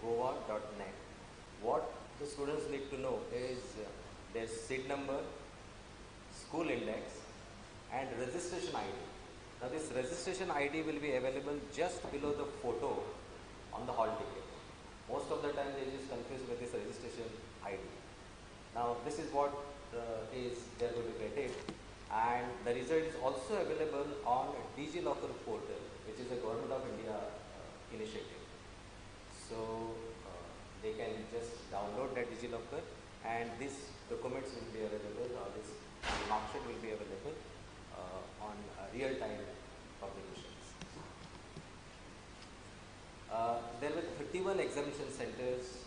goa.net. What the students need to know is their seat number, school index, and registration ID. Now this registration ID will be available just below the photo on the hall ticket. Most of the time they just confuse with this registration ID. Now this is what they are going to get it, and the result is also available on DigiLocker portal, which is a Government of India initiative. So they can just download that DigiLocker, and these documents will be available, or this marksheet will be available on real-time publications. There were 31 examination centers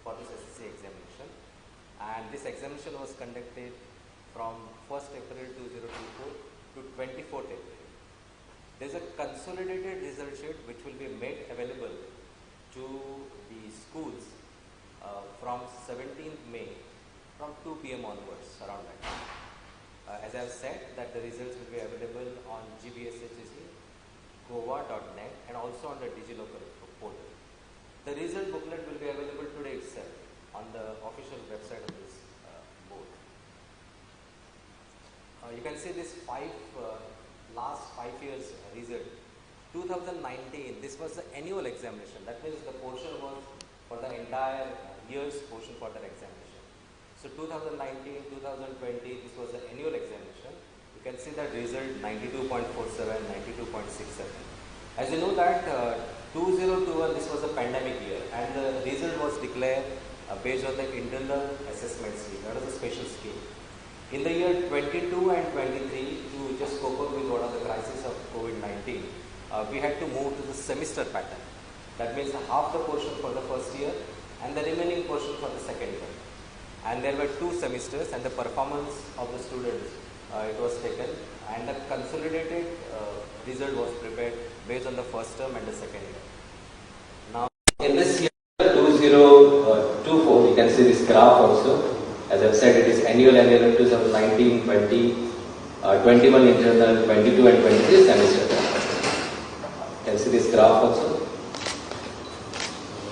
for this SSC examination, and this examination was conducted from 1st April 2024 to 24th April. There is a consolidated result sheet which will be made available to the schools from 17th May from 2 p.m. onwards, around that time. As I have said, that the results will be available on GBSHSC, goa.net, and also on the DigiLocker portal. The result booklet will be available today itself on the official website of this board. You can see this last 5 years result. 2019, this was the annual examination. That means the portion was for the entire year's portion for that examination. So 2019, 2020, this was the annual examination. You can see that result 92.47, 92.67. As you know that 2021, this was a pandemic year, and the result was declared based on the internal assessment scheme. That was a special scheme. In the year 22 and 23, to just cope up with what are the crisis of COVID-19, we had to move to the semester pattern. That means half the portion for the first year and the remaining portion for the second year. And there were 2 semesters, and the performance of the students, it was taken, and the consolidated result was prepared based on the first term and the second year. Now, in this year 2024, you can see this graph also. As I've said, it is annual 2019, 20, 21 internal, 22 and 23 semester. You can see this graph also.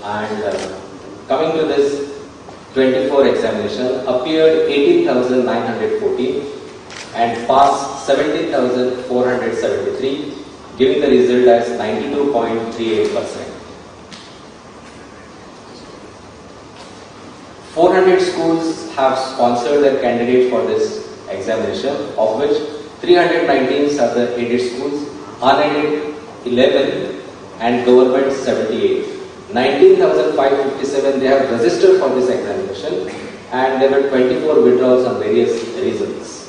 And coming to this 24 examination, appeared 18,914 and passed 17,473, giving the result as 92.38%. 400 schools have sponsored their candidates for this examination, of which 319 are the aided schools, unaided 11 and government 78. 19,557 they have registered for this examination, and there were 24 withdrawals on various reasons.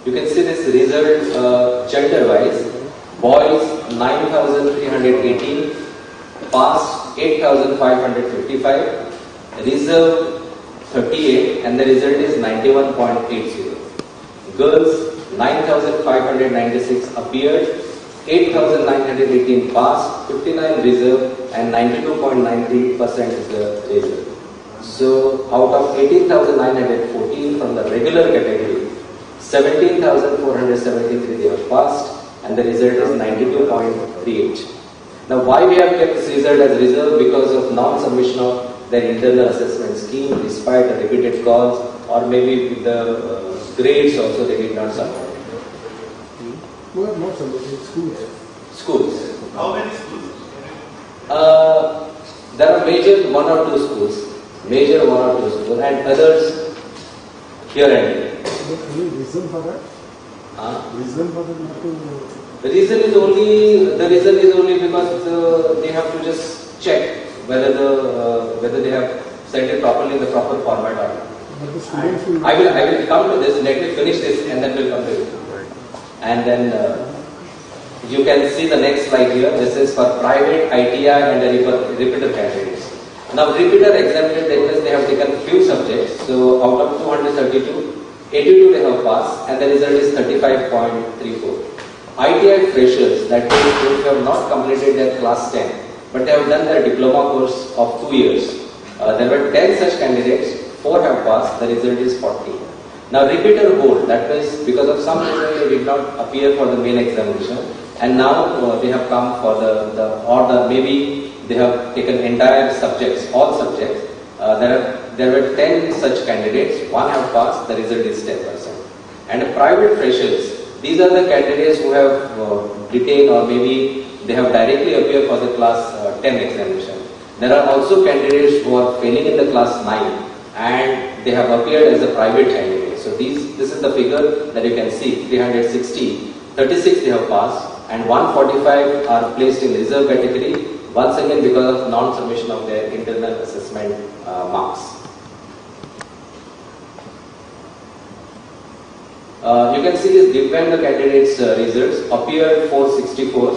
You can see this result gender-wise. Boys 9,318, passed 8,555, reserve 38, and the result is 91.80. Girls 9,596 appeared, 8,918 passed, 59 reserve, and 92.93% is the result. So out of 18,914 from the regular category, 17,473 they have passed, and the result is 92.38. Now why we have kept this result as reserve? Because of non-submission of their internal assessment scheme despite the repeated calls, or maybe with the grades also they did not submit. Who have not submitted? Schools? Schools. How many schools? There are major 1 or 2 schools, and others here and there. Any reason for that? Reason for that not to... The reason is only because they have to just check whether they have sent it properly in the proper format or not. But the students will... I will come to this. Let me finish this and then we'll come to it. And then you can see the next slide here. This is for private, ITI and the repeater candidates. Now repeater examined, they have taken few subjects. So out of 232, 82 they have passed, and the result is 35.34. ITI freshers, that means those who have not completed their class 10, but they have done their diploma course of 2 years. There were 10 such candidates, 4 have passed, the result is 40. Now repeater hold, that means because of some reason they did not appear for the main examination, and now they have come for maybe they have taken entire subjects, all subjects. There were 10 such candidates, 1 have passed, the result is 10%. And private freshers, these are the candidates who have retained or maybe they have directly appeared for the class 10 examination. There are also candidates who are failing in the class 9 and they have appeared as a private candidate. So this is the figure that you can see, 360, 36 they have passed and 145 are placed in reserve category, once again because of non-submission of their internal assessment marks. You can see this Divyang candidates results appeared 464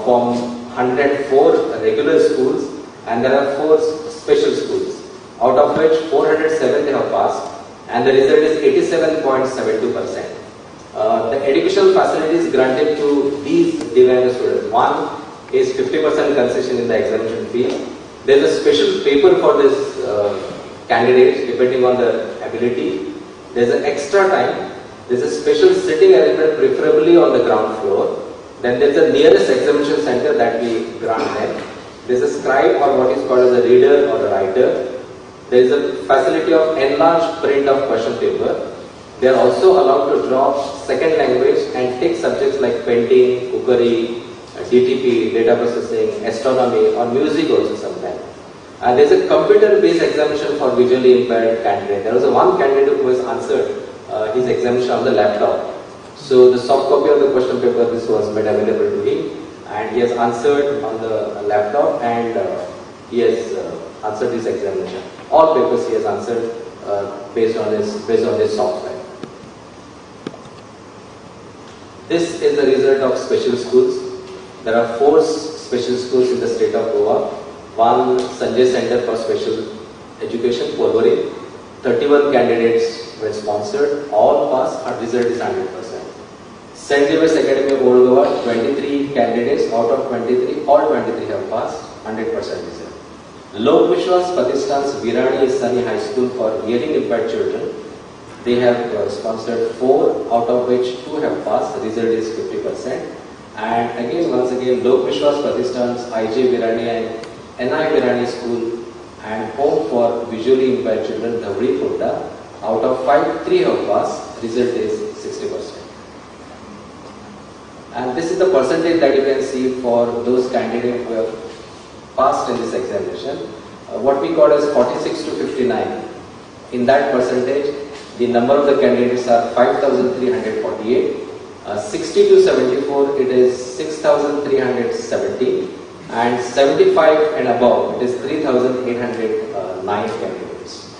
from 104 regular schools and there are 4 special schools, out of which 407 they have passed and the result is 87.72%. The educational facilities granted to these Divyang students, one is 50% concession in the examination fee. There is a special paper for this candidates depending on their ability. There is an extra time. There is a special sitting arrangement preferably on the ground floor. Then there is a nearest examination center that we grant them. There is a scribe or what is called as a reader or a writer. There is a facility of enlarged print of question paper. They are also allowed to draw second language and take subjects like painting, cookery, DTP, data processing, astronomy or music also sometimes. And there is a computer-based examination for visually impaired candidate. There was one candidate who has answered his examination on the laptop. So the soft copy of the question paper, this was made available to him and he has answered on the laptop and he has answered his examination. All papers he has answered based on his software. This is the result of special schools. There are 4 special schools in the state of Goa. One Sanjay Center for Special Education, Porvorim. 31 candidates were sponsored. All passed. Our result is 100%. St. Xavier's Academy of Old Goa, 23 candidates. Out of 23, all 23 have passed. 100% result. Lok Vishwas Patistan's Virani Sani High School for hearing impaired children. They have sponsored 4, out of which 2 have passed. The result is 50%. And again, once again, Lok Vishwas Patistan's IJ Virani and NI Virani School and Home for Visually Impaired Children, Dhavri Khurda. Out of 5, 3 have passed. Result is 60%. And this is the percentage that you can see for those candidates who have passed in this examination. What we call as 46 to 59. In that percentage, the number of the candidates are 5,348. 60 to 74, it is 6,370. And 75 and above, it is 3,809 candidates.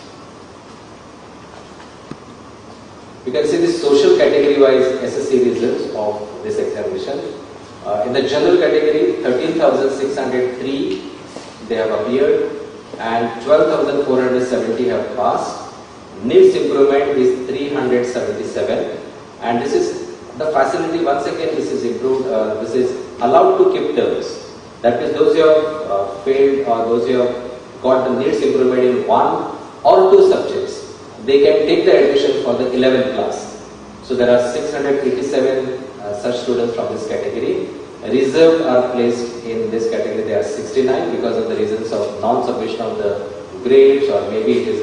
You can see the social category-wise SSC results of this examination. In the general category, 13,603 they have appeared and 12,470 have passed. Needs improvement is 377 and this is the facility, once again this is improved, this is allowed to keep terms. That means those who have failed or those who have got the needs improvement in 1 or 2 subjects, they can take the admission for the 11th class. So there are 687 such students from this category. Reserved are placed in this category, they are 69 because of the reasons of non-submission of the grades or maybe it is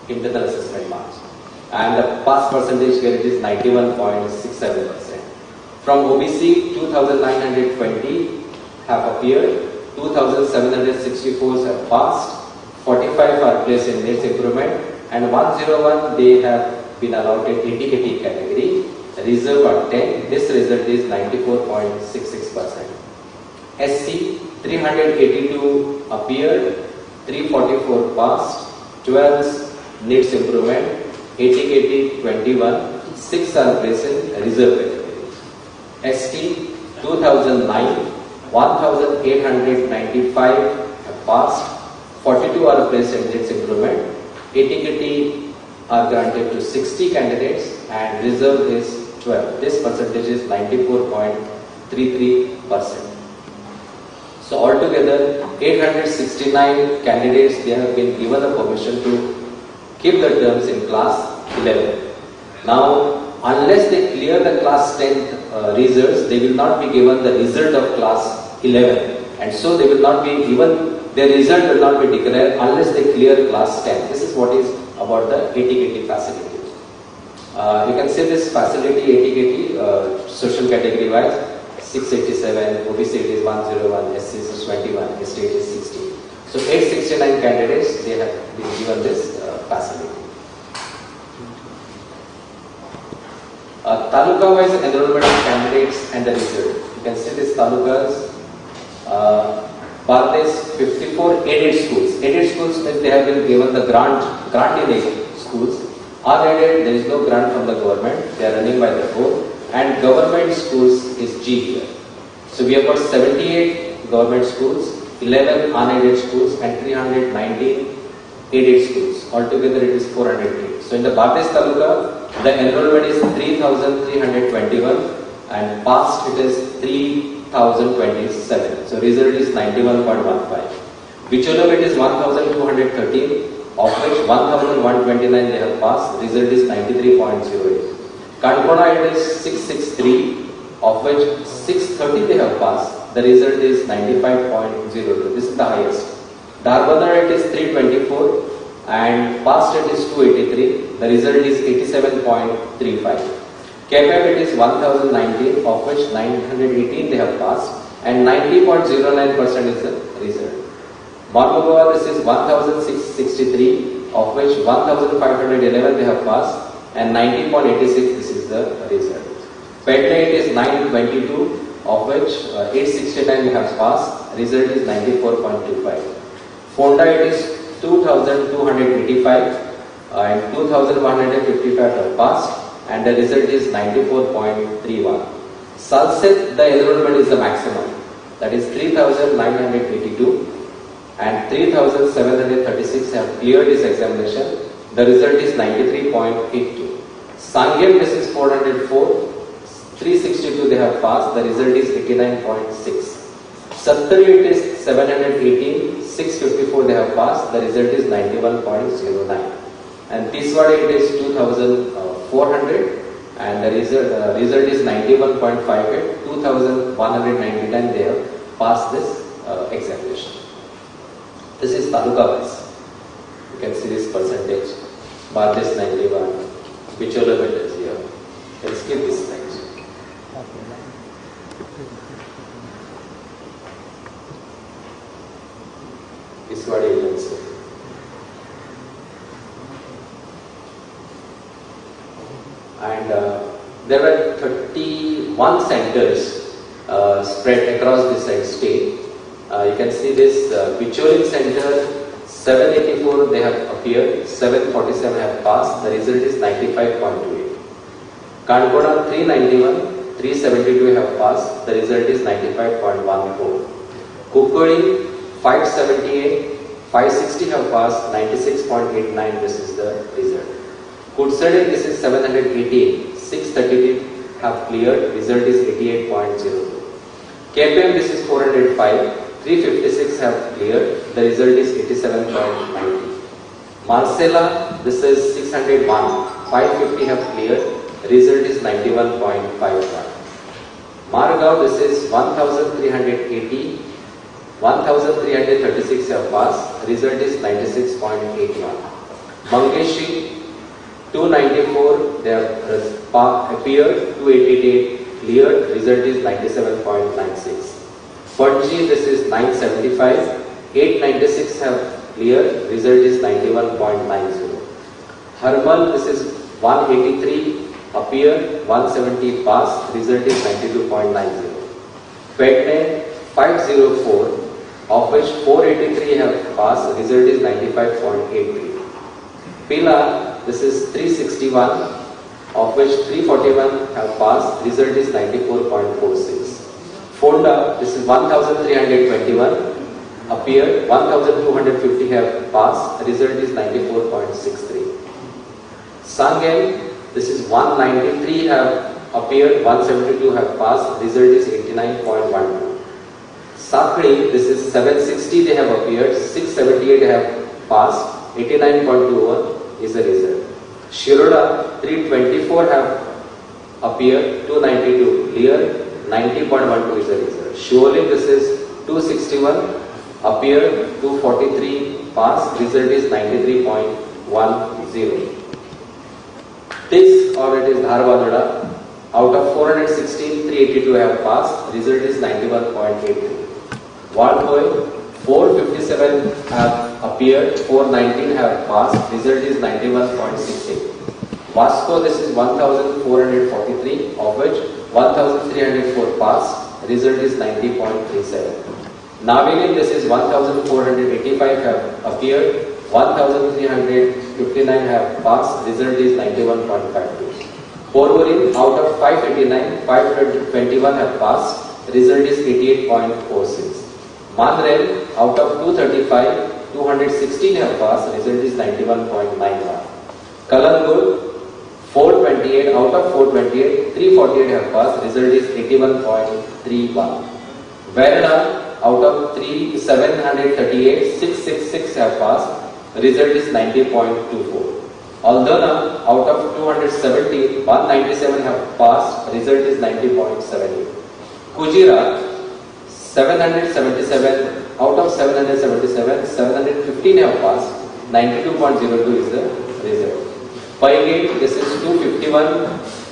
internal assessment marks. And the pass percentage here it is 91.67%. From OBC, 2,920 have appeared, 2,764 have passed, 45 are placed in needs improvement, and 101 they have been allotted ATKT category. Reserve are 10. This result is 94.66%. SC, 382 appeared, 344 passed, 12 needs improvement, ATKT 21, 6 are placed in reserve category. ST, 2009, 1,895 have passed, 42 are placed in needs improvement. ATKT are granted to 60 candidates and reserve is 12. This percentage is 94.33%. So altogether 869 candidates they have been given the permission to keep the terms in class 11. Now unless they clear the class 10th results, they will not be given the result of class 11, and so they will not be even, their result will not be declared unless they clear class 10. This is what is about the ATKT facility. You can see this facility ATKT, social category wise, 687, OBC it is 101, SC is 21, ST it is 60. So 869 candidates, they have been given this facility. Taluka-wise enrollment of candidates and the result. You can see this talukas. Bangladesh 54 aided schools. Aided schools means they have been given the grant in schools. Unaided, there is no grant from the government. They are running by their own. And government schools is G here. So we have got 78 government schools, 11 unaided schools, and 319 aided schools. Altogether it is 408. So in the Bangladesh Taluka, the enrollment is 3,321 and passed it is 3,027. So result is 91.15. Bicholam it is 1,213, of which 1,129 they have passed. Result is 93.08. Kankona it is 663, of which 630 they have passed. The result is 95.02. This is the highest. Darbadar it is 324 and passed it is 283. The result is 87.35. KPAP it is 1019, of which 918 they have passed, and 90.09% is the result. Bangalore this is 1663, of which 1511 they have passed, and 90.86 this is the result. Petna it is 922, of which 869 they have passed. Result is 94.25. Fonda it is 2285 and 2155 have passed, and the result is 94.31. Salset, the enrollment is the maximum, that is 3982 and 3736 have cleared this examination. The result is 93.82. Sangyam this is 404, 362 they have passed, the result is 89.6. Sattari it is 718, 654 they have passed, the result is 91.09. And Tiswadi it is 2400 and the result is 91.58, 2199 they have passed this examination. This is Taluka-wise. You can see this percentage. Bangladesh 91, Bichola it is here. Let's skip this slide. Tiswadi you can see. And there were 31 centers spread across this state. You can see this Bicholim center, 784 they have appeared, 747 have passed, the result is 95.28. Kankoda 391, 372 have passed, the result is 95.14. Kukuri 578, 560 have passed, 96.89 this is the result. Kutsadi this is 718, 630 have cleared, result is 88.02. KPM this is 405, 356 have cleared, the result is 87.90. Marcella this is 601, 550 have cleared, result is 91.51. Margao this is 1380, 1336 have passed, result is 96.81. Mangeshi 294 they have appeared, 288 cleared, result is 97.96. Pudgy this is 975, 896 have cleared, result is 91.90. Hermal this is 183 appeared, 170 passed, result is 92.90. Petne 504, of which 483 have passed, result is 95.83. Pila this is 361, of which 341 have passed, result is 94.46. Fonda this is 1321 appeared, 1250 have passed, result is 94.63. Sangam this is 193 have appeared, 172 have passed, result is 89.12. Sakri this is 760 they have appeared, 678 have passed, 89.21 is the result. Shiroda 324 have appeared 292, clear 90.12 is the result. Surely this is 261, appeared 243, pass, result is 93.10. This or it is Dharwalada, out of 416, 382 have passed, result is 91.83. Walpoil, 457 have appeared, 419 have passed, result is 91.68. Vasco, this is 1443, of which 1304 passed, result is 90.37. Navili, this is 1485 have appeared, 1359 have passed, result is 91.52. Porvorim, out of 589, 521 have passed, result is 88.46. Manrel, out of 235, 216 have passed, result is 91.91. Kalangur, 428, out of 428, 348 have passed, result is 81.31. Verna, out of 738, 666 have passed, result is 90.24. Aldana, out of 270, 197 have passed, result is 90.78. Kujira, 777, out of 777, 715 have passed, 92.02 is the result. Pygate, this is 251,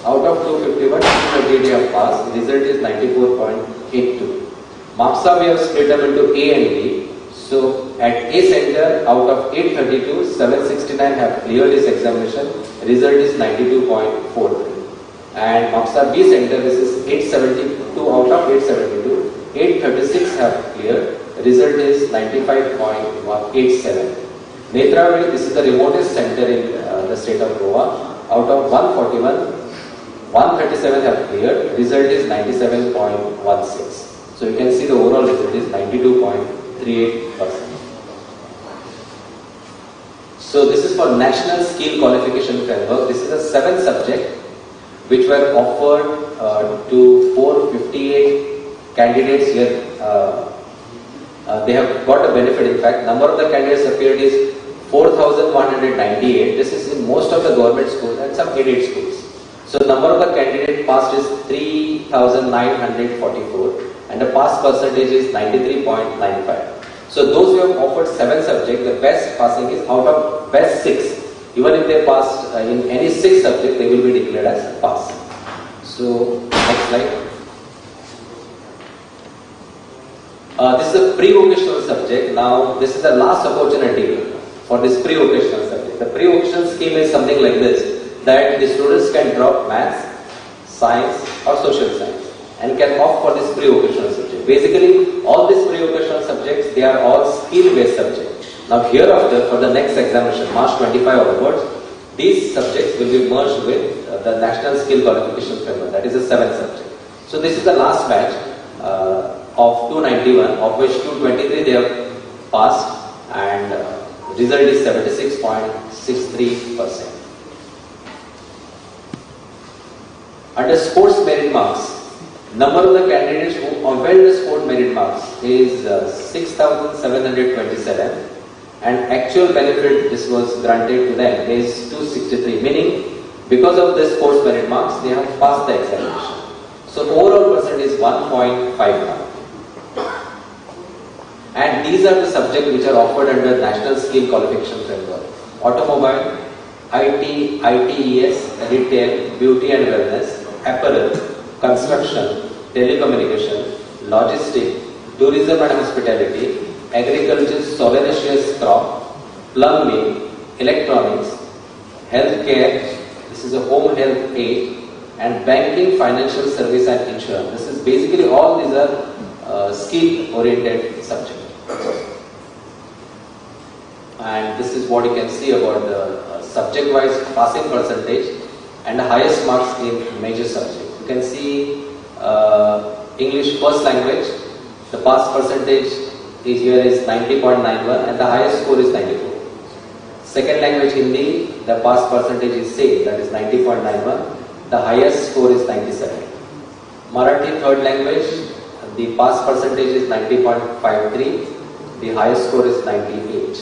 out of 251, 238 have passed, result is 94.82. Mapsa we have split up into A and B. So at A center, out of 832, 769 have cleared this examination, result is 92.43. And Mapsa B center, this is 872 out of 872, 836 have cleared, result is 95.87. Netravali, this is the remotest center in the state of Goa. Out of 141, 137 have cleared, result is 97.16. So you can see the overall result is 92.38%. So this is for National Skill Qualification Framework. This is a 7th subject which were offered to 458 candidates here. They have got a benefit. In fact, number of the candidates appeared is 4,198. This is in most of the government schools and some aided schools. So number of the candidates passed is 3,944 and the pass percentage is 93.95. So those who have offered 7 subjects, the best passing is out of best 6. Even if they passed in any 6 subjects, they will be declared as pass. So next slide. This is a pre-vocational subject. Now this is the last opportunity for this pre-vocational subject. The pre-vocational scheme is something like this, that the students can drop maths, science or social science and can opt for this pre-vocational subject. Basically all these pre-vocational subjects, they are all skill-based subjects. Now hereafter for the next examination, March 25 onwards, these subjects will be merged with the National Skill Qualification Framework, that is the 7th subject. So this is the last batch of 291, of which 223 they have passed and result is 76.63%. Under sports merit marks, number of the candidates who availed the sport merit marks is 6,727 and actual benefit this was granted to them is 263, meaning because of the sports merit marks they have passed the examination. So overall percent is 1.51. And these are the subjects which are offered under National Skill Qualification Framework: automobile, IT, ITES, retail, beauty and wellness, apparel, construction, telecommunication, logistics, tourism and hospitality, agriculture, soil-noxious crop, plumbing, electronics, healthcare, this is a home health aid, and banking, financial service and insurance. This is basically all these are skill-oriented subjects. And this is what you can see about the subject-wise passing percentage and the highest marks in major subjects. You can see English first language, the pass percentage is here is 90.91 and the highest score is 94. Second language Hindi, the pass percentage is same, that is 90.91, the highest score is 97. Marathi third language, the pass percentage is 90.53, the highest score is 98.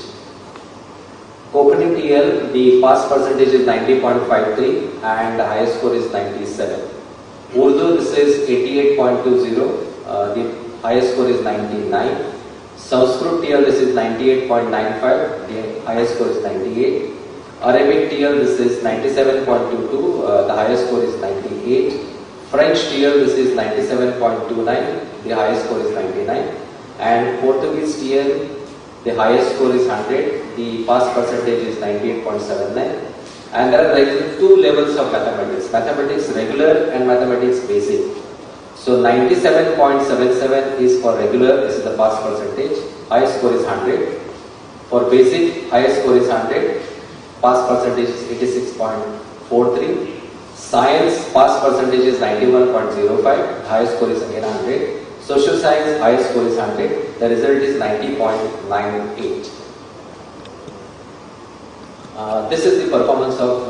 Konkani TL, the pass percentage is 90.53 and the highest score is 97. Urdu, this is 88.20, the highest score is 99. Sanskrit TL, this is 98.95, the highest score is 98. Arabic TL, this is 97.22, the highest score is 98. French TL, this is 97.29, the highest score is 99. And Portuguese TL, the highest score is 100, the pass percentage is 98.79. And there are two levels of mathematics, mathematics regular and mathematics basic. So 97.77 is for regular, this is the pass percentage, highest score is 100. For basic, highest score is 100, pass percentage is 86.43. Science, pass percentage is 91.05, highest score is again 100. Social science, highest score is 100, the result is 90.98. This is the performance of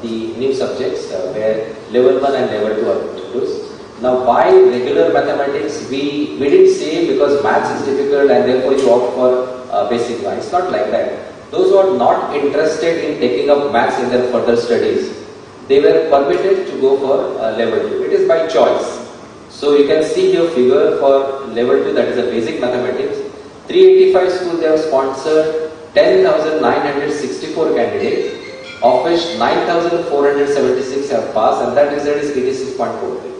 the new subjects where level 1 and level 2 are introduced. Now why regular mathematics? We didn't say because maths is difficult and therefore you opt for basic one. It's not like that. Those who are not interested in taking up maths in their further studies, they were permitted to go for level 2. It is by choice. So you can see your figure for level 2, that is the basic mathematics. 385 schools they have sponsored 10,964 candidates, of which 9,476 have passed, and that result is 86.43.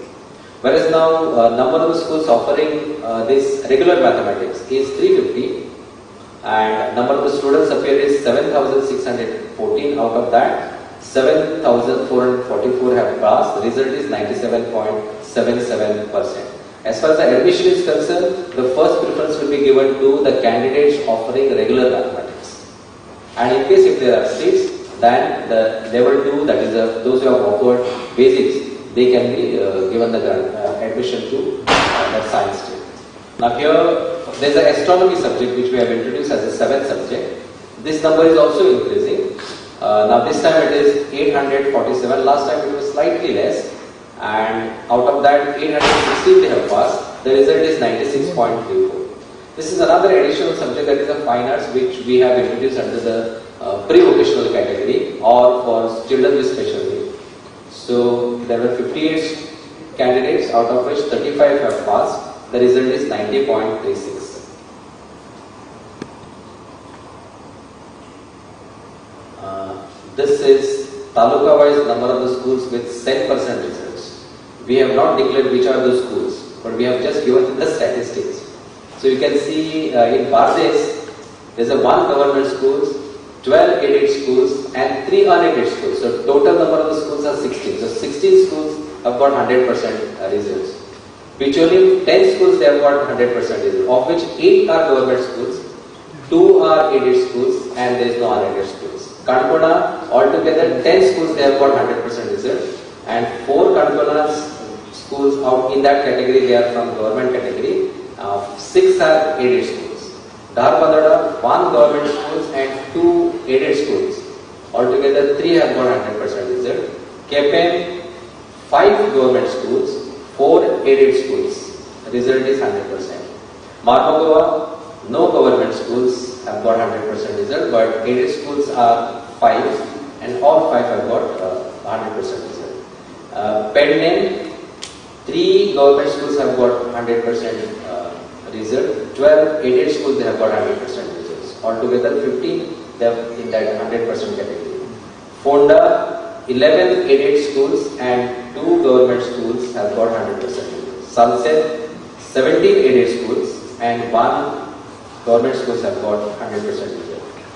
Whereas now number of schools offering this regular mathematics is 350, and number of students appear is 7,614. Out of that, 7,444 have passed. The result is 97.77%. As far as the admission is concerned, the first preference will be given to the candidates offering regular mathematics. And in case if there are seats, then the level 2, that is those who have offered basics, they can be given the admission to the science stream. Now here, there is an astronomy subject which we have introduced as a 7th subject. This number is also increasing. Now this time it is 847, last time it was slightly less, and out of that 816 they have passed. The result is 96.34. This is another additional subject, that is a fine arts, which we have introduced under the pre-vocational category or for children with special needs. So there were 58 candidates, out of which 35 have passed. The result is 90.36. This is Taluka-wise number of the schools with 10% results. We have not declared which are those schools, but we have just given the statistics. So you can see in Bardes, there is a 1 government schools, 12 aided schools and 3 unaided schools. So total number of the schools are 16. So 16 schools have got 100% results. Picholim, 10 schools they have got 100% results, of which 8 are government schools, 2 are aided schools and there is no unaided schools. Kankona, altogether 10 schools they have got 100% results, and 4 Kankona schools out in that category, they are from government category. 6 are aided schools. Dharpadada, 1 government schools and 2 aided schools. Altogether 3 have got 100% result. Kepen, 5 government schools, 4 aided schools. Result is 100%. Marmagova, no government schools have got 100% result, but aided schools are 5 and all 5 have got 100% result. Pendem, 3 government schools have got 100% result, 12 aided schools they have got 100% results. Altogether 15 they have in that 100% category. Fonda, 11 aided schools and 2 government schools have got 100% results. Sunset, 17 aided schools and 1 government schools have got 100% result.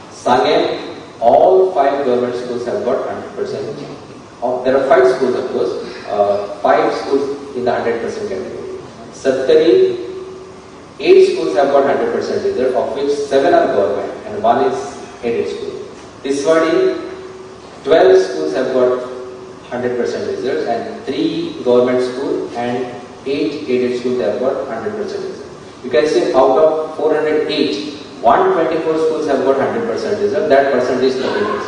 Sangem, all 5 government schools have got 100%. There are 5 schools of course, 5 schools in the 100% category. Sattari, 8 schools have got 100% result, of which 7 are government and 1 is aided school. Tiswadi, 12 schools have got 100% results and 3 government schools and 8 aided schools have got 100% results. You can see out of 408, 124 schools have got 100% result, that percentage is 30%.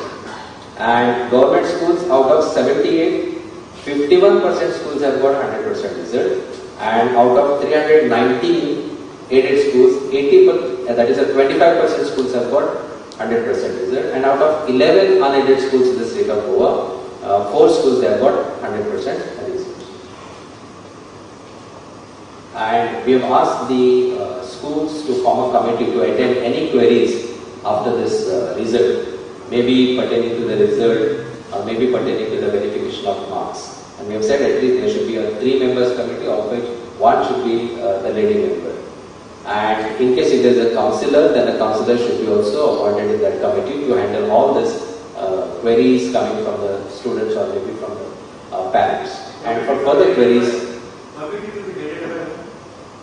And government schools out of 78, 51% schools have got 100% result, and out of 319 aided schools, 80%, that is a 25% schools have got 100% result, and out of 11 unaided schools in the state of Goa, 4 schools they have got 100% result. and we have asked the schools to form a committee to attend any queries after this result, maybe pertaining to the result or maybe pertaining to the verification of marks. And we have said at least there should be a 3 members committee, of which one should be the lady member. And in case if there is a counsellor, then a counsellor should be also appointed in that committee to handle all these queries coming from the students or maybe from the parents. And for further queries,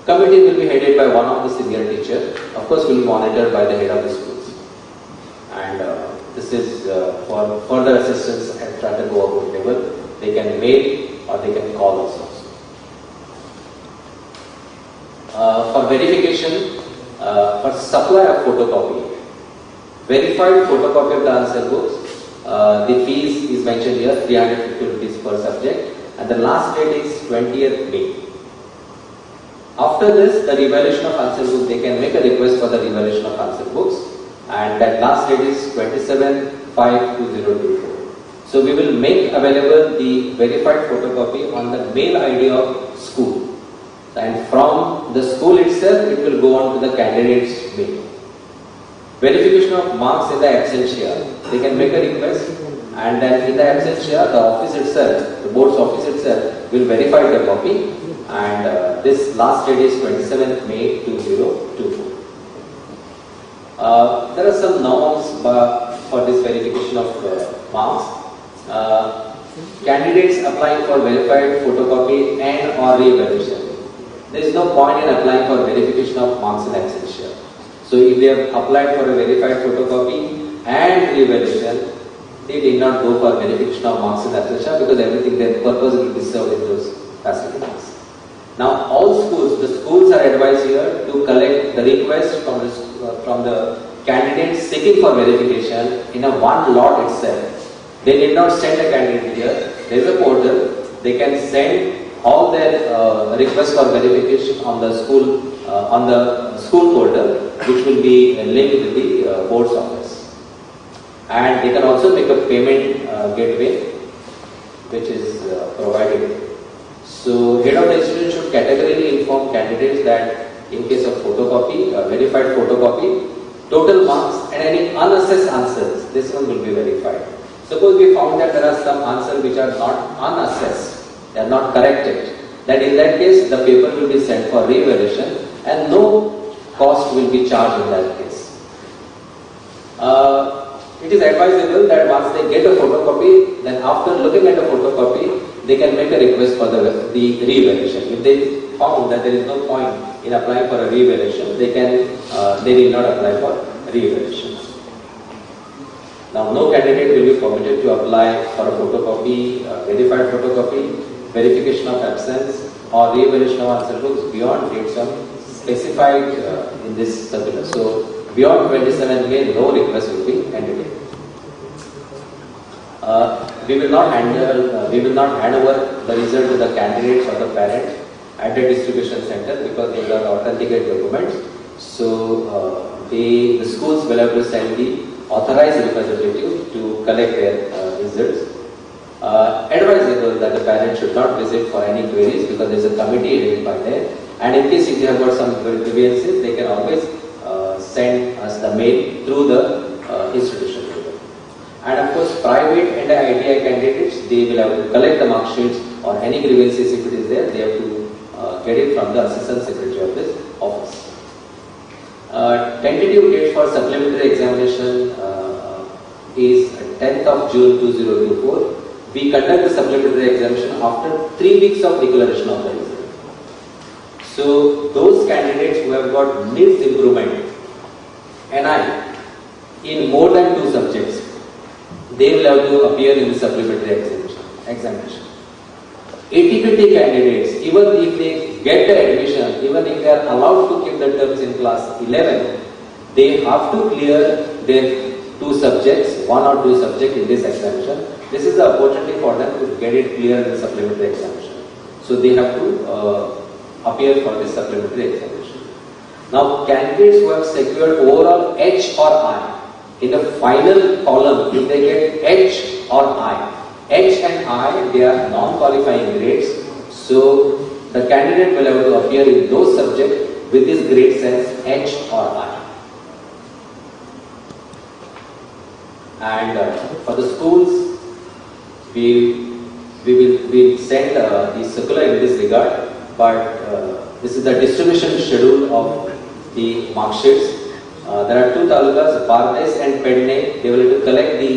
committee will be headed by one of the senior teacher. Of course, will be monitored by the head of the schools. And this is for further assistance at Taluka-wise level. They can mail or they can call us also. For verification, for supply of photocopy, verified photocopy of the answer books, the fees is mentioned here, 350 rupees per subject, and the last date is 20th May. After this, the revaluation of answer book, they can make a request for the revaluation of answer books, and that last date is 27/5/2024. So we will make available the verified photocopy on the mail ID of school, and from the school itself it will go on to the candidate's mail. Verification of marks in the absentia, they can make a request, and then in the absentia the office itself, the board's office itself will verify the copy, and this last date is 27th May 2024. There are some norms for this verification of marks. Candidates applying for verified photocopy and or re-evaluation. There is no point in applying for verification of marks in absentia. So if they have applied for a verified photocopy and re-evaluation, they did not go for verification of marks in absentia because everything, their purpose will be served in those facilities. Now all schools, the schools are advised here to collect the request from the candidates seeking for verification in a one lot itself. They did not send a candidate here. There is a portal. They can send all their requests for verification on the school portal, which will be linked with the board's office. And they can also make a payment gateway, which is provided. So head of the institution should categorically inform candidates that in case of photocopy, verified photocopy, total marks and any unassessed answers, this one will be verified. Suppose we found that there are some answers which are not unassessed, they are not corrected. Then in that case, the paper will be sent for re-evaluation and no cost will be charged in that case. It is advisable that once they get a photocopy, then after looking at the photocopy, they can make a request for the re-evaluation. If they found that there is no point in applying for a re-evaluation, they need not apply for re-evaluation. Now, no candidate will be permitted to apply for a photocopy, verified photocopy, verification of absence, or re-evaluation of answer books beyond dates specified in this circular. So, beyond 27 May, no request will be entertained. We will not hand over the result to the candidates or the parents at the distribution center because these are authenticated documents. So, the schools will have to send the authorized representative to collect their results. Advisable that the parents should not visit for any queries because there is a committee headed by them. And in case if they have got some grievances, they can always send us the mail through the institution. And of course, private and ITI candidates, they will have to collect the mark sheets or any grievances if it is there, they have to get it from the Assistant Secretary of this office. Tentative date for supplementary examination is 10th of June 2024. We conduct the supplementary examination after 3 weeks of declaration of the result. So those candidates who have got missed improvement, NI, in more than 2 subjects, they will have to appear in the supplementary examination. ATKT candidates, even if they get the admission, even if they are allowed to keep the terms in class 11, they have to clear their 2 subjects, 1 or 2 subjects in this examination. This is the opportunity for them to get it clear in the supplementary examination. So they have to appear for this supplementary examination. Now candidates who have secured overall H or I, in the final column, if they get H or I, H and I, they are non-qualifying grades. So the candidate will have to appear in those subjects with his grade sense H or I. And for the schools, we'll send the circular in this regard, but this is the distribution schedule of the mark sheets. There are two talukas, Bardes and Pedne. They will have to collect the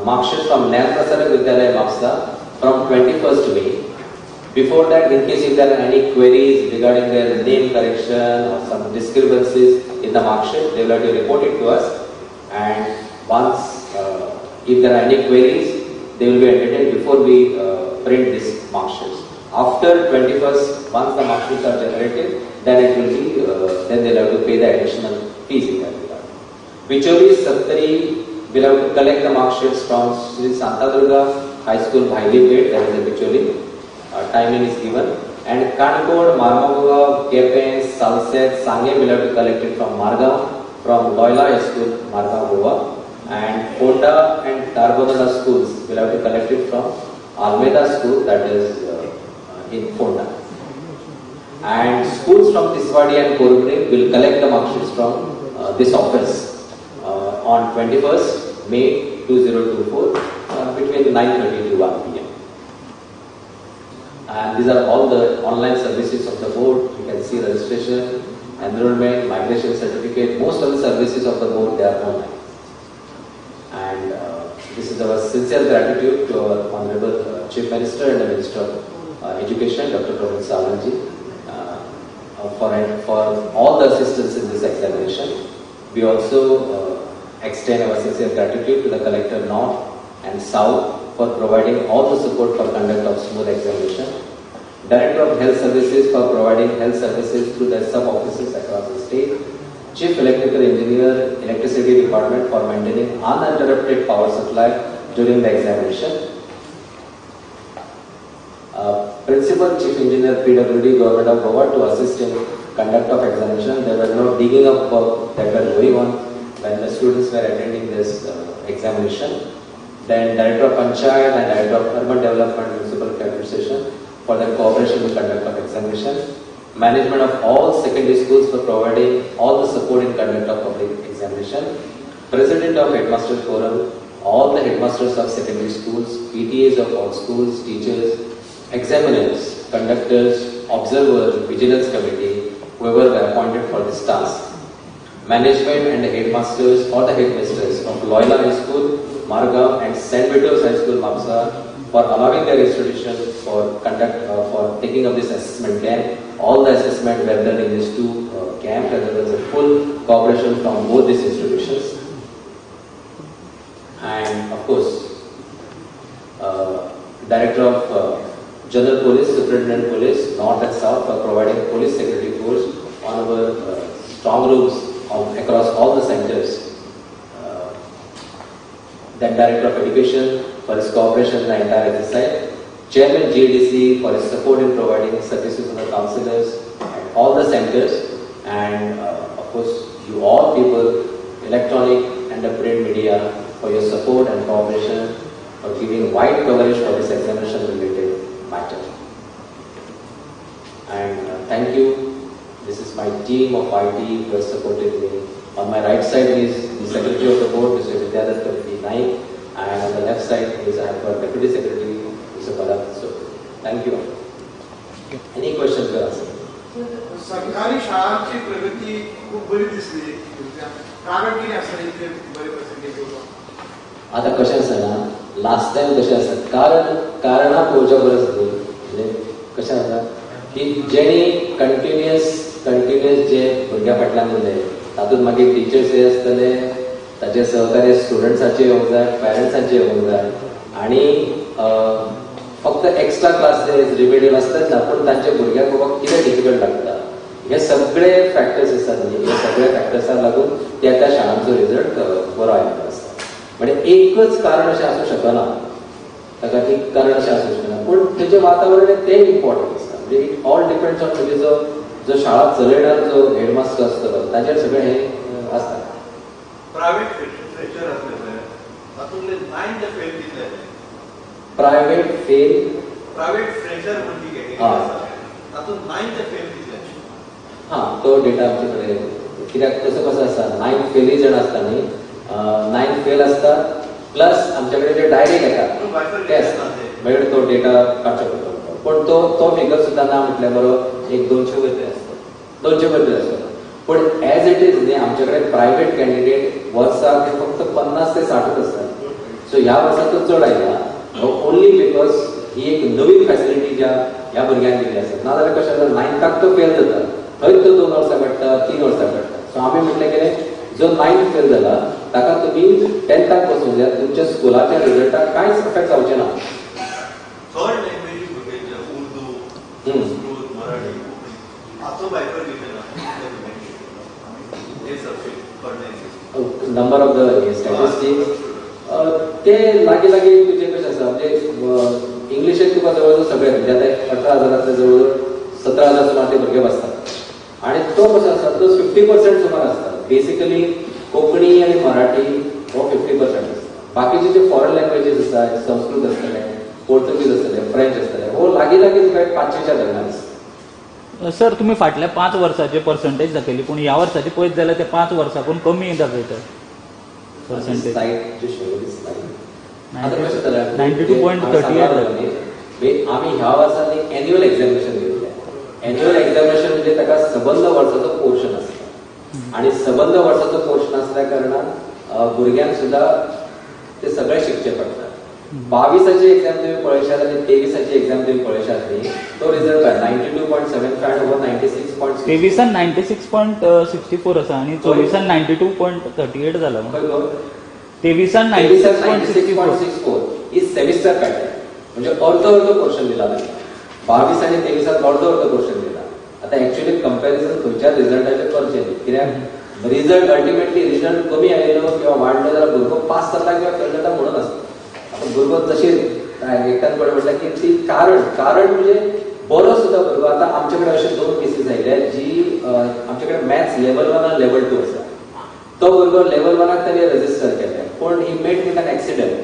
mark sheets from Nyanprasara Vidyalaya Mapsa from 21st May. Before that, in case if there are any queries regarding their name correction or some discrepancies in the mark sheet, they will have to report it to us. And once, if there are any queries, they will be entertained before we print these mark sheets. After 21st, once the mark sheets are generated, then it will be, then they will have to pay the additional fees in that regard. Vicholi Saptari will have to collect the mark sheets from Sri Santadurga High School, Bhailipet, that is the Vicholi. Timing is given. And Kanpur, Marmagova, Kepen, Salset, Sange will have to collect it from Margaon, from Loyola High School, Margaon, Goa. And Fonda and Tarbodana schools will have to collect it from Almeida School, that is in Fonda. And schools from Tiswadi and Korubne will collect the mark sheets from this office on 21st May 2024 between 9:30 to 1 p.m. And these are all the online services of the board. You can see registration, enrollment, migration certificate. Most of the services of the board, they are online. And this is our sincere gratitude to our Honorable Chief Minister and the Minister of Education, Dr. Pramod Savanji, for all the assistance in this examination. We also extend our sincere gratitude to the Collector North and South for providing all the support for conduct of smooth examination. Director of Health Services for providing health services through their sub-offices across the state. Chief Electrical Engineer, Electricity Department for maintaining uninterrupted power supply during the examination. Principal Chief Engineer, PWD, Government of Goa to assist in conduct of examination. There was no digging up work that were going on when the students were attending this examination. Then Director of Panchayat and Director of Urban Development Municipal Administration for their cooperation in conduct of examination. Management of all secondary schools for providing all the support in conduct of public examination. President of Headmasters Forum, all the headmasters of secondary schools, PTAs of all schools, teachers, examiners, conductors, observers, vigilance committee, whoever were appointed for this task. Management and the headmasters or the headmasters of Loyola High School, Margaon and St. Vitus High School, Mapsa, for allowing their institution for taking up this assessment camp. All the assessment were done in these two camps, and there was a full cooperation from both these institutions. And of course, Director of General Police, Superintendent Police, North and South for providing police security force on our strong rooms across all the centers. Then Director of Education for his cooperation in the entire exercise. Chairman GDC for his support in providing services to the councillors at all the centers. And of course, you all people, electronic and the print media, for your support and cooperation for giving wide coverage for this examination related matter. And thank you. This is my team of IT who has supported me. On my right side is the Secretary of the Board, Mr. Vidyadatta V. Naik, and on the left side is I have got Deputy Secretary, Mr. Bharat. So, thank you. Any questions you are asking? सरकारी शाळांची प्रगती खूप बरी दिसली. कारण कितें आसा इतले बरे पर्सेंटेज येवपाक? आता कशें आसा ना, लास्ट टायम कशें आसा, कारणां पळोवच्या परस न्ही, म्हणजे कशें आसा की जेणी कंटिन्युअस जे भुरग्या फाटल्यान उरले, तातूंत मागीर टिचर्सय आसतले, ताचे सहकार्य स्टुडंट्साचे येवंक जाय, पॅरंट्सांचे येवंक जाय, आनी फक्त एक्स्ट्रा क्लासेस रिमेडियल आसतात ना, पूण तांच्या भुरग्यांक बाबा कितें डिफिकल्ट लागता, हे सगळे फॅक्टर्स आसात न्ही, हे सगळे फॅक्टर्साक लागून त्या शाळांचो रिजल्ट बरो आयिल्लो आसा. म्हणजे एकच कारण अशें आसूं शकना, ताका एक कारण अशें आसूं शकना, पूण तेजें वातावरण तें इम्पॉर्टंट आसता. म्हणजे इट ऑल डिपेंड्स ऑन म्हणजे जो शाळा चलयणार जो हेडमास्टर आसतलो ताचेर सगळें हें आसता. प्रायव्हेट टीचर आसले तातूंतले 9 फेल दिले. प्रायव्हेट फेल प्रायव्हेट फ्रेशर म्हणटी कॅटेगरी हा. आसा तातूंत 9th फेल कितले हां तो डेटा आमचे कडेन कित्याक तसो कसो आसा 9th फेली जण आसता न्ही 9th फेल आसता प्लस आमचे कडेन जे डायरेक्ट येता ते आसता मागीर तो डेटा काडचो पडटलो पण तो फिगर सुद्दां ना म्हटल्यार बरो एक 200 वयर आसता 200 वयर आसता पण एज इट इज न्ही आमचे कडेन प्रायव्हेट कॅन्डिडेट वर्साक फक्त 50 ते 60 आसता सो ह्या वर्साक तो चड आयला ओन्ली बिकॉज ही एक नवीन फॅसिलिटी ज्या ह्या भुरग्यांक दिली आसा नाजाल्यार कशें आसा 9थाक तो फेल जाता थंय तो 2 वर्सां काडटा 3 वर्सां काडटा सो आमी म्हटलें कितें जो 9th फेल जाला ताका तुमी 10थाक बसून द्या तुमच्या स्कुलाच्या रिजल्टाक कांयच इफेक्ट जावचें ना थर्ड लँग्वेज भुरग्यांच्या उर्दू संस्कृत मराठी हाचो बायफर्केशन हे subject third language number of the statistics ते लागीं तुजें कशें आसा म्हणजे इंग्लिशेक तुका जवळ सगळे म्हणजे आतां 18,000 जवळ 17,000 सुमार ते भुरगे बसतात आणि तो कसो आसा तो 50% सुमार आसता बेसिकली कोंकणी आनी मराठी हो 50% आसता बाकीचे जे फॉरेन लँग्वेजीस आसा संस्कृत आसतले पोर्तुगीज आसतले फ्रेंच आसतले हो लागीं तुका 500च्या दरम्यान आसता सर तुम्ही फाटल्या 5 वर्साचे पर्संटेज दाखयली पूण ह्या वर्साचे पळयत जाल्यार ते 5 वर्सांकून कमी दाखयतात पर्संटेज 92.38 आम्ही ह्या वर्सांनी एन्युअल एक्झामिनेशन घेतले एन्युअल एक्झामिनेशन म्हणजे ताका सबंद वर्साचो पोर्शन आसता आणि सबंद वर्साचो पोर्शन असल्या कारणान भुरग्यांक सुद्धा ते सगळे शिकचे पडटा 22ची एक्झाम तुम्ही पळयशात आणि 23ची एक्झाम तुम्ही पळयशात न्ही तो रिझल्ट काय 92.75 ओवर 96.6 23 96.64 आसा आणि 24 92.38 जाला 23 96.64 ही सेमिस्टर पॅटर्न म्हणजे अर्ध पोर्शन दिला 22 आणि 23 अर्ध पोर्शन दिला आता ऍक्च्युअली कंपॅरिझन खंयच्या रिझल्टाचे करचे न्ही कित्याक रिझल्ट अल्टिमेटली रिझल्ट कमी आयलो किंवा वाडलो जाल्यार भुरगो पास जाता किंवा फेल जाता म्हणून आसता आता भुरगो तशी एकान कडेन म्हटल्यार की ती कारण म्हणजे बरो सुद्धा भुरगो आता आमचे कडेन अशे 2 केसीस आयले जी आमचे कडेन मॅथ्स लेवल 1 आनी लेवल 2 आसा तो भुरगो लेवल 1 ताणें रजिस्टर केले पण he met with an accident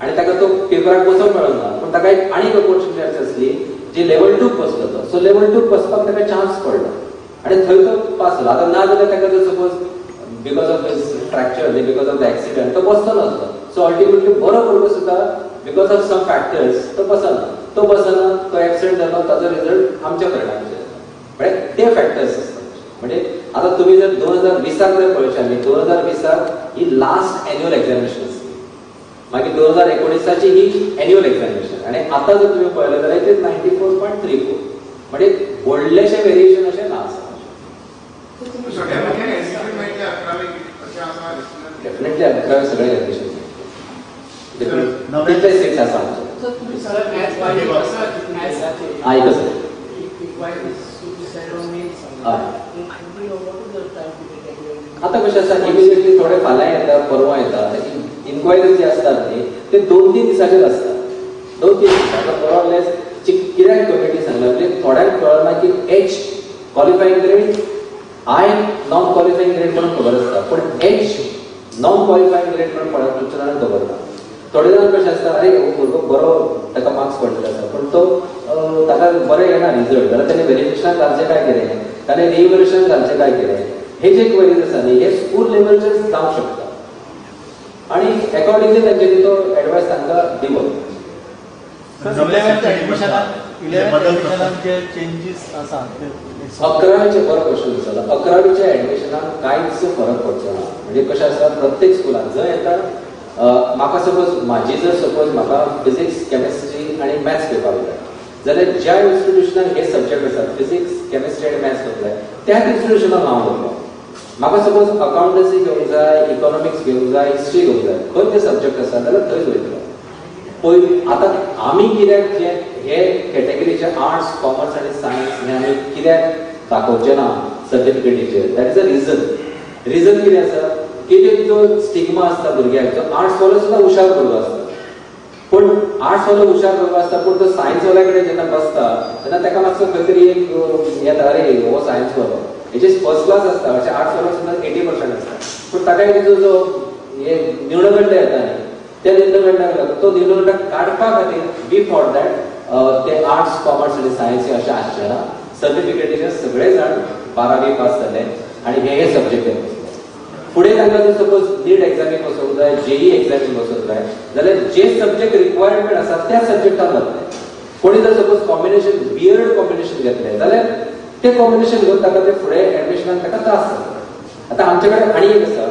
आणि ताका तो पेपराक बसोवंक मेळना पूण ताका एक आनीक ऑपॉर्च्युनिटी आसली जी लेवल 2 बसलो तो सो लेवल 2 बसपाक ताका चान्स पडलो आणि थंय तो पास जालो आता ना जाल्यार ताका जर suppose because of his fracture because of the accident तो बसलो नासलो सो अल्टिमेटली बरो भुरगो सुद्धा बिकॉज ऑफ सम फॅक्टर्स तो बसना तो एक्सिडेंट जालो ताजो रिझल्ट आमच्या परिणामाचेर म्हणजे ते फॅक्टर्स आसतात म्हणजे आता तुम्ही जर 2020 जर पळयशात न्ही 2020 ही लास्ट एन्युअल एक्झामिनेशन आसली मागीर 2019ची ही एन्युअल एक्झामिनेशन आणि आता जर तुम्ही पळयलें जाल्यार ते 94.34 म्हणजे व्हडलेशें वेरिएशन अशें ना आसा डेफिनेटली 11 सगळे एडमिशन तितले सीट्स आसा आमचे आता कशें आसा इमिजिएटली थोडे फाल्यां येता परवा येता इन्क्वायरी जी आसतात न्ही ते 2-3 दिसाचेर आसता 2-3 दिसांचो मोरलेस कित्याक कमिटी सांगला म्हणजे थोड्यांक कळना की एच क्वॉलिफायींग ग्रेड आय नॉन क्वॉलिफायींग ग्रेड म्हणून खबर आसता पण एच नॉन क्वॉलिफायींग ग्रेड म्हणून पळयतना खबर ना थोडे जाण कशें आसता अरे भुरगो बरो ताका मार्क्स पडलेलो आसा पण तो ताका बरें येना रिजल्ट जाल्यार ताणें व्हेरिफिकेशन घालचें काय केलें ताणें रिव्हॅल्युएशन घालचें काय केलें हे जे क्वेरीज आसा न्ही हे स्कूल लेवलचेर जावंक शकता आणि अकॉर्डिंगली तांच्यांनी तो एडवायस तांकां दिलो अकरावीचे बरो क्वेश्चन आसा 11वीच्या एडमिशनाक कांयच फरक पडचो ना म्हणजे कशें आसा प्रत्येक स्कुलान जंय येता म्हाका सपोज म्हाजी जर सपोज म्हाका फिजिक्स केमिस्ट्री आनी मॅथ्स घेवपाक जाय जाल्यार ज्या इन्स्टिट्युशनाक हे सब्जेक्ट आसात फिजिक्स केमिस्ट्री आनी मॅथ्स घेवंक जाय त्याच इन्स्टिट्युशनाक हांव वतलो म्हाका सपोज अकाउंटन्सी घेवंक जाय इकॉनॉमिक्स घेवंक जाय हिस्ट्री घेवंक जाय खंय ते सब्जेक्ट आसा जाल्यार थंयच वयतलो पयलीं आतां आमी कित्याक हे कॅटेगरीचे आर्ट्स कॉमर्स आनी सायन्स हे आमी कित्याक दाखोवचे ना सर्टिफिकेटीचेर दॅट इज अ रिजन कितें आसा की जो स्टिग्मा आसता भुरग्याक तो आर्ट्स वालो सुद्दां हुशार भुरगो आसता पण आर्ट्स वालो हुशार भुरगो आसता पूण तो सायन्स वाल्या कडेन जेन्ना बसता तेन्ना ताका मातसो खंय तरी एक येता अरे हो सायन्स वालो हेचे फर्स्ट क्लास आसता अशें आर्ट्स वालो सुद्दां 80% आसता पूण ताका जो हे न्यूनगंड येता न्ही त्या न्यूनगंडाक तो न्यूनगंड काडपा खातीर बिफोर दॅट ते आर्ट्स कॉमर्स आणि सायन्स अशें आसचें ना. सर्टिफिकेटीचे सगळे जाण 12वी पास जाले आनी हे सब्जेक्ट घेतले. फुडें तांकां जर सपोज नीट एग्जामीक वचूंक जाय, जेई एग्जामीक वचूंक जाय जाल्यार जे सब्जेक्ट रिक्वायरमेंट आसा त्या सब्जेक्टान वतले. कोणी जर सपोज कॉम्बिनेशन बियर्ड कॉम्बिनेशन घेतले जाल्यार ते कॉम्बिनेशन घेवन ताका ते फुडें एडमिशनाक ताका त्रास जाता. आतां आमचे कडेन आनी एक आसा,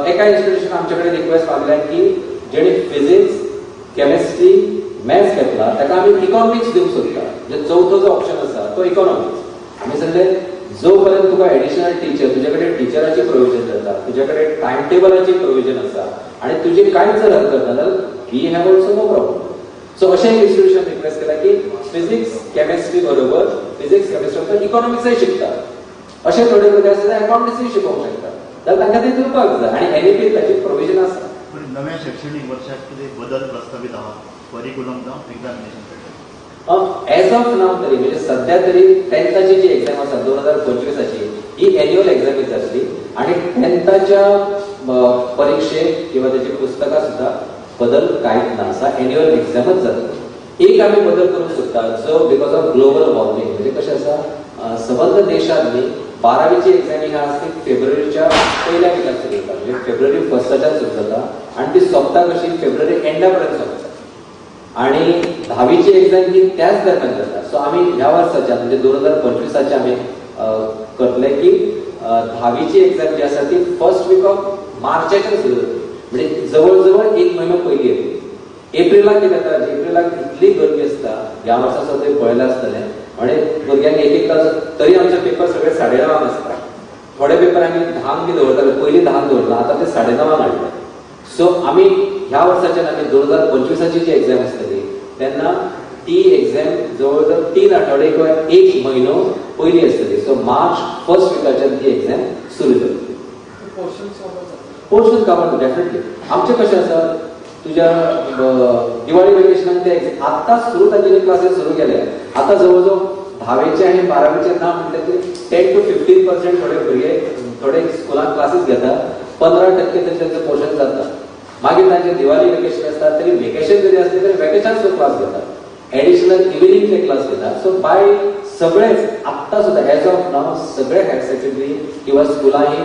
एका इन्स्टिट्यूशन आमचे कडेन रिक्वेस्ट मागल्या की जेणे फिजिक्स, केमिस्ट्री, मॅथ्स घेतला ताका आमी इकॉनॉमिक्स दिवंक सोदता. म्हणजे चवथो जो ऑप्शन आसा तो इकॉनॉमिक्स. आमी सांगले जो पर्यंत तुका एडिशनल टीचर, तुजे कडेन टिचराची प्रोविजन जाता, तुजे कडेन टायम टेबलाची प्रोविजन आसा आनी तुजी कांयच जर हरकत ना जाल्यार we have also no problem. So अशें इन्स्टिट्यूशन रिक्वेस्ट केला की फिजिक्स केमिस्ट्री बरोबर फिजिक्स केमिस्ट्री इकॉनॉमिक्सय शिकता. अशें थोडे भुरगे आसा जाल्यार अकाउंटन्सीय शिकोवंक शकता. जाल्यार तांकां ते दिवपाक जाय आनी एनईपी ताची प्रोविजन आसा. पण नव्या शैक्षणिक वर्षात कितें बदल प्रस्तावित आहा करिकुलम जावं एग्जामिनेशन पॅटर्न? एज ऑफ नाव तरी म्हणजे सध्या तरी 10th जी एक्झाम आसा 2025 ही एन्युअल एक्झामीच आसली आनी 10th परीक्षेक किंवा त्याची पुस्तकां सुद्धा बदल कांयच ना आसा. एन्युअल एक्झामच जाता. एक आमी बदल करूंक सोदता जो बिकॉज ऑफ ग्लोबल वॉर्मिंग. म्हणजे कशें आसा सबंद देशांनी 12वीची एक्झाम ही आसा ती फेब्रुवारीच्या पहिल्या विकात सुरू जाता. म्हणजे फेब्रुवारी 1st सुरू जाता आनी ती सोंपता कशी फेब्रुवारी एंडा पर्यंत सोंपता. आणि 10वीची एक्झाम ही त्याच दरम्यान जाता. सो आमी ह्या वर्साच्या म्हणजे 2025 आमी करतले की 10वीची एक्झाम जी आसा ती फर्स्ट वीक ऑफ मार्चाच्यान सुरू जाता. म्हणजे जवळ जवळ 1 म्हयनो पयलीं येतली. एप्रिलाक कितें जाता, एप्रिलाक इतली गर्दी आसता. ह्या वर्सा सुद्दां तुवें पळयलें आसतलें. म्हणजे भुरग्यांक एक तास तरी आमचे पेपर सगळे 9:30 आसता. थोडे पेपर आमी 10 बी दवरताले, पयलीं 10 दवरला, आतां ते 9:30 हाडले. सो आमी ह्या वर्साच्यान आमी 2025 जी एक्झाम आसतली तेन्ना ती एक्झाम जवळ जवळ 3 आठवडे किंवा 1 म्हयनो पयलीं आसतली. सो मार्च 1st विकाच्यान ती एक्झाम सुरू जातली. Portion cover definitely. आमचें कशें आसा तुज्या दिवाळी वेकेशनाक ते आतां सुरू तांचे क्लासीस सुरू केले. आतां जवळ जवळ 10वीचे आनी 12वीचे ना म्हणटले की 10 to 15% थोडे भुरगे थोडे स्कुलांत क्लासीस घेतात. 15% तरी त्यांचं पोर्शन जाता. मागीर तांचे दिवाळी वेकेशन आसता तरी वेकेशन जरी असले तरी वेकेशनाचो क्लास घेतात. एडिशनल इव्हिनिंगचे क्लास घेतात. सो बाय सगळेच आत्ता सुद्धा एज ऑफ नाव सगळे हायर सेकंडरी किंवा स्कुलां ही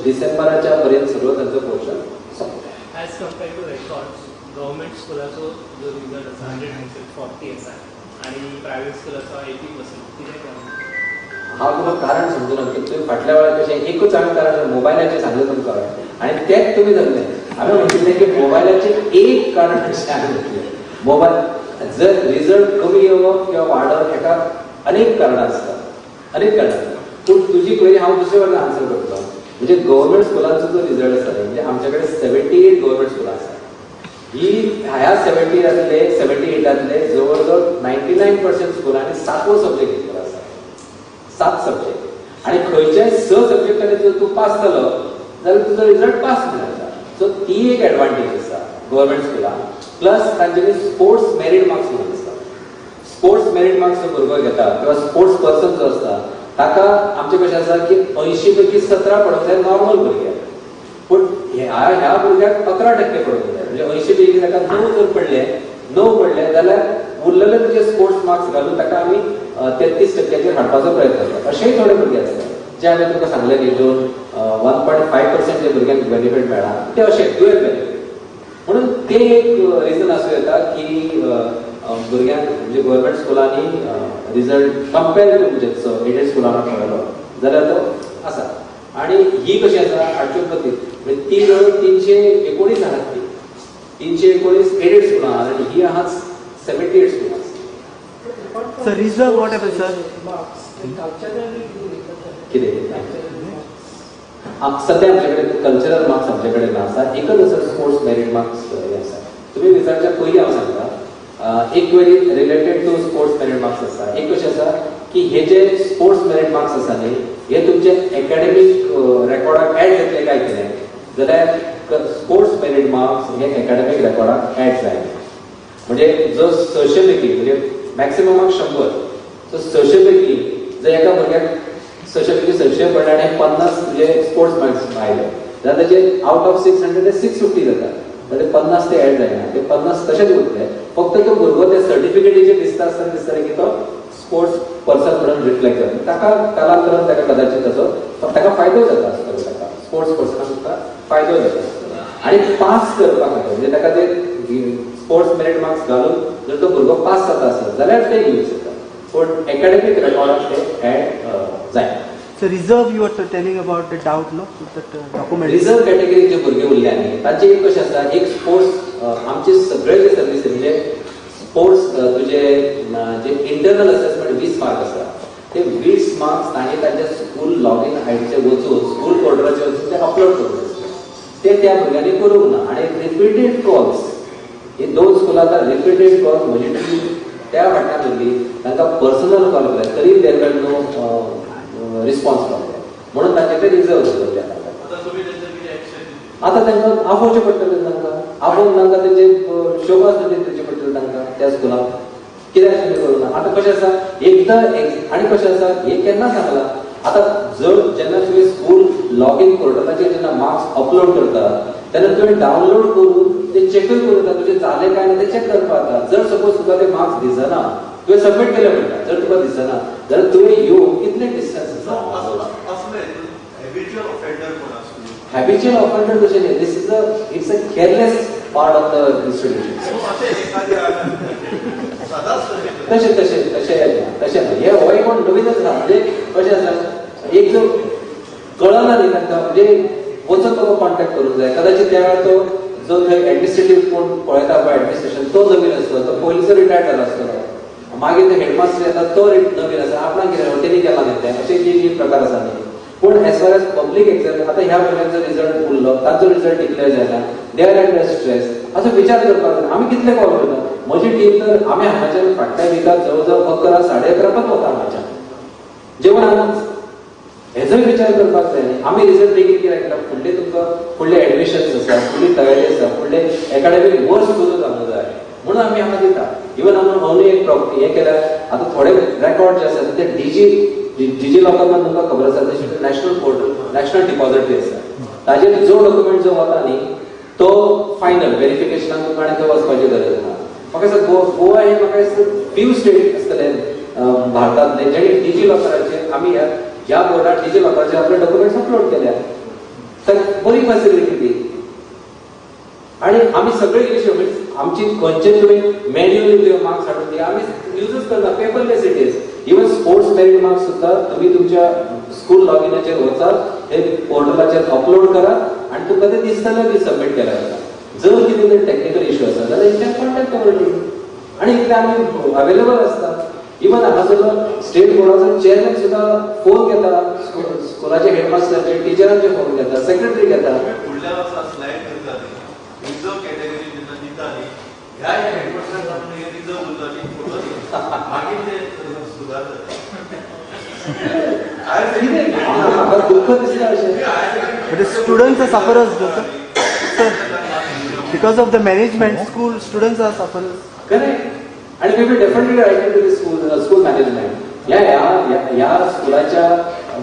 डिसेंबराच्या पर्यंत सगळं त्यांचं पोर्शन सोंपता. As compared to records, government स्कुलाचो जो रिजल्ट आसा 140 आसा आनी प्रायवेट स्कुलाचो 80%. कितें कारण? हांव तुका कारण समजून की तुवें फाटल्या वेळार कशें एकूच हांवें कारण मोबायलाचें सांगलें तुमकां आनी तेंच तुमी धरलें. हांवें म्हणिल्लें की मोबायलाचें एक कारण अशें हांवें घेतलें. मोबायल जर रिजल्ट कमी येवप किंवा वाडप हेका अनेक कारणां आसतात, अनेक कारणां आसतात. पूण तुजी क्वेरी हांव दुसरे वटेन आन्सर करतलो. म्हणजे गव्हर्नमेंट स्कुलांचो जो रिजल्ट आसा म्हणजे आमचे कडेन 78 गव्हर्नमेंट स्कुलां आसा. ही ह्या 78 जवळ जवळ 99% स्कुलांनी 7 सब्जेक्ट घेतलेलो आसा. 7 सब्जेक्ट आनी खंयच्याय 6 सब्जेक्टांनी जर तूं पास जालो जाल्यार तुजो रिजल्ट पास जाता. सो ती एक एडवांटेज आसा गव्हर्नमेंट स्कुलांक. प्लस तांचे स्पोर्ट्स मेरीट मार्क्स म्हणून आसता. स्पोर्ट्स मेरीट मार्क्स जो भुरगो घेता किंवा स्पोर्ट्स पर्सन जो आसता ताका आमचे कशें आसा की 80 पैकी 17 पडोवंक जाय नॉर्मल भुरग्याक. पूण ह्या भुरग्याक 11% पडोवंक जाय. म्हणजे 80 पैकी ताका 9 जर पडले जाल्यार उरलेले तुजे स्पोर्ट्स मार्क्स घालून ताका आमी 33% हाडपाचो प्रयत्न करता. अशेंय थोडे भुरगे आसतात जे हांवें तुका सांगलें न्ही जो 1.5% जे भुरग्यांक बेनिफीट मेळ्ळा ते अशें दुयेंत बेनिफीट. म्हणून ते एक रिजन आसूं येता की भुरग्यांक म्हणजे गव्हर्नमेंट स्कुलांनी रिजल्ट कंपेर टू म्हणजे एडेड स्कुलांना पळयलो जाल्यार तो आसा. आनी ही कशी आसा 832 म्हणजे ती जवळ 319 आहात. ती 319 एडेड स्कुलां आहात आनी ही आहात 78 स्कुलां. So reason what happened, sir? कितें सध्या आमचे कडेन कल्चरल मार्क्स आमचे कडेन आसा. एकच आसा स्पोर्ट्स मेरीट मार्क्स हे आसा. तुमी रिजल्टच्या पयलीं हांव सांगता एक query related to sports merit marks आसा. एक कशें आसा की हे जे स्पोर्ट्स मेरीट मार्क्स आसा न्ही हे तुमचे एकाडेमीक रेकॉर्डाक ऍड जातले काय कितें जाल्यार स्पोर्ट्स मेरीट मार्क्स हे एकाडेमीक रेकॉर्डाक ऍड जाय. म्हणजे जो सोशियलिटी म्हणजे मॅक्सिमम 100. सो सोशियलिटी जर एका भुरग्याक सोशियलिटी 700 पडले आनी 50 म्हणजे स्पोर्ट्स मार्क्स आयले जाल्यार ताचे आउट ऑफ 600 ते 650 जाता. तर ते 50 ते ऍड जायना, ते 50 तशेंच उरले. फक्त तो भुरगो ते सर्टिफिकेटीचे दिसता आसतना दिसतले की तो स्पोर्ट्स पर्सन म्हणून रिफ्लेक्ट जाता. ताका कालांतरान ताका कदाचित ताचो ताका फायदो जाता आसतलो, ताका स्पोर्ट्स पर्सनाक सुद्दां फायदो जाता आसतलो. आणि पास करपा खातीर म्हणजे ताका ते स्पोर्ट्स मेरिट मार्क्स घालून जर तो भुरगो पास जाता आसत जाल्यार ते यूज जाता. पण एकाडेमीक रेकॉर्डाक ते ऍड जायना. So reserve you were telling about the doubt, no? That document. Reserve कॅटेगरीचे भुरगे उरले न्ही, तांचे एक कशें आसा, एक स्पोर्ट्स आमचे सगळे जे सर्वीस म्हणजे स्पोर्ट्स तुजे जे इंटरनल असेसमेंट 20 मार्क आसा, ते 20 मार्क्स तांणी तांच्या स्कूल लॉगिन आयडीचेर वचून स्कूल पोर्टलाचेर वचून ते अपलोड करून ते त्या भुरग्यांनी करूंक ना. आणि रिपिटेड कॉल्स, हे 2 स्कुलां रिपिटेड कॉल्स म्हणजे त्या फाटल्यान भुरगीं तांकां पर्सनल कॉल केला तरी देर नो रिस्पॉन्स पावले, म्हणून तांचे ते रिझर्व दवरले. आता तांकां आपोवचें पडटलें, तांकां आपोवन तांकां तेजे शोभास दिवचे पडटले तांकां त्या स्कुलाक. कित्याक तुमी करूना? आता कशें आसा, एकदां आनी कशें आसा, हे केन्ना सांगलां, आता जर जेन्ना तुवें स्कूल लॉगिन पोर्टलाचेर जेन्ना मार्क्स अपलोड करता तेन्ना तुवें डावनलोड करून ते चेकूय करूं येता तुजें जालें काय ना ते चेक करपाक जाता. जर सपोज तुका ते मार्क्स दिसना, तुवें सबमीट केले म्हणटा, जर तुका दिसना जाल्यार तुवें येवन कितले डिस्टन्स आसा. हॅबिच्युअल ऑफेंडर तशें न्ही, this is a careless part of the institution. तशें तशें तशें तशें ना, हे हो एक कोण नवीनच ना. म्हणजे कशें आसा, एक जर कळना न्ही तांकां म्हणजे वचून तो कॉन्टॅक्ट करूंक जाय. कदाचित त्या वेळार तो जो थंय एडमिनिस्ट्रेटीव कोण पळयता पळय एडमिनिस्ट्रेशन तो नवीन आसतलो, तो पयलींचो रिटायर्ड जालो आसतलो. मागीर ते हेडमास्टर येता तो नवीन आसा, आपणाक कितें तेणी केलां न्ही तें, अशे जी प्रकार आसा न्ही. पूण as far as public exam, आता ह्या भुरग्यांचो रिजल्ट उरलो, तांचो रिजल्ट डिक्लेअर जायना, दे आर अंडर स्ट्रेस, असो विचार करपाक जाय. आमी कितले कॉल करता, म्हजी टीम तर आमी हांगाच्यान फाटल्या विकाक जवळ जवळ 11, 11:30 पण वता हांगाच्यान जेवण हांगाच. हेजोय विचार करपाक जाय न्ही. आमी रिजल्ट बेगीन कित्याक केला, फुडले तुमकां फुडले एडमिशन्स आसा, फुडली तयारी आसा, फुडले एकाडेमीक वर्स सुरू जावंक जाय म्हणून आमी हांगा दिता. इवन आमी अवूय एक हें केल्यार आतां थोडे रेकॉर्ड जे आसा ते डिजी लॉकरान तुमकां खबर आसा तशें नॅशनल पोर्टल, नॅशनल डिपॉझिटरी आसा, ताजेर जो डॉक्युमेंट जो वता न्ही तो फायनल व्हेरिफिकेशनाक तुमकां आनी थंय वचपाची गरज ना. म्हाका दिसता गोवा हे म्हाका दिसता फ्यू स्टेट आसतले भारतांतले जेणे डिजी लॉकराचेर आमी ह्या बोर्डार डिजी लॉकराचेर आपले डॉक्युमेंट्स अपलोड केल्या. तर बरी फॅसिलिटी ती. आणि आमी सगळे इनिशिएटीव्ह आमची खंयचे तुवें मॅन्युअली तुवें मार्क्स हाडून दिया, आमी यूजच करता, paperless it is. Even sports merit marks सुद्दां तुमी तुमच्या स्कूल लॉगिनाचेर वचात, हे पोर्टलाचेर अपलोड करात आणि तुमकां ते दिसतलें की सबमीट केल्या जाता. जर कितें तरी टॅक्निकल इश्यू आसा जाल्यार you can contact our team आणि इतले आमी अवेलेबल आसता. इवन हांगासरलो स्टेट बोर्डाचो चेअरमॅन सुद्दां फोन घेता, स्कुलाचे हेडमास्टरचे टिचरांचे फोन घेता, सेक्रेटरी घेता. फुडल्या वर्सा स्लायड करता रिझर्व कॅटेगरी जेन्ना दिता न्ही, ह्या हेडमास्टरांक हे रिझर्व उरता फोटो दिता, मागीर ते सुदारता. म्हाका दुःख दिसता अशें. But the students are sufferers, sir. Because of the management, students are sufferers. Correct. And we will definitely write to the school management. ह्या स्कुलाच्या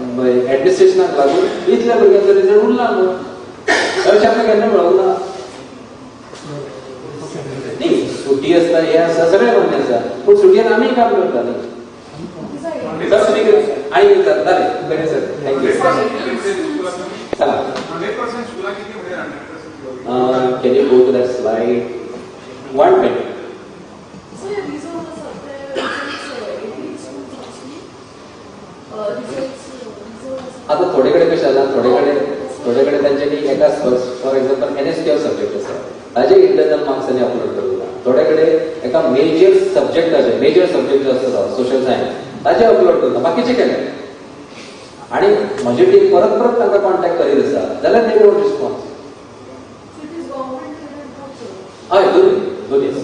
ऍडमिनिस्ट्रेशनाक लागून इतल्या भुरग्यांचो रिजल्ट उरला न्हू, अशें आमकां केन्ना मेळूंक ना. न्ही सुटी आसता, हे आसा, सगळें बरें आसा, पूण सुटयेन आमी काम करता न्ही. आणि जालें बरें सर, थँक्यू. चला, 100% स्कुला किती म्हणजे 100%? Can you go to that slide 1 minute. आता थोडे कडेन कशें आसा, थोडे कडेन तांच्यांनी एका फॉर एक्झाम्पल NSQF सब्जेक्ट आसा ताजे इंटरनल मार्क्सांनी अपलोड करता. थोडे कडेन एका मेजर सब्जेक्ट जो आसा सोशल सायन्स ताजे अपलोड करता, बाकीचे केले. आणि म्हजी टीम परत परत तांकां कॉन्टॅक्ट करीत आसा जाल्यार दे डोंट रिस्पॉन्स. हय, दोन्ही आसा.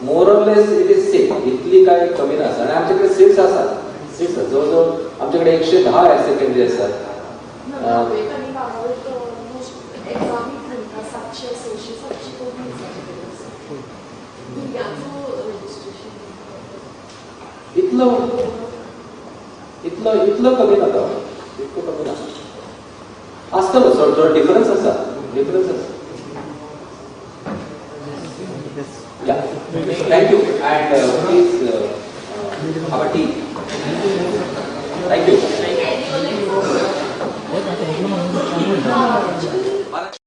More or less it is same, इतली काय कमी ना. आणि आमच्याकडे सीट्स आसात, जवळजवळ आमच्याकडे 110 हायर सेकंडरी आसात. इतलो कमी जाता इतलो कमी जाता आसतलो थोडो डिफरन्स आसा या thank you and please have a tea thank you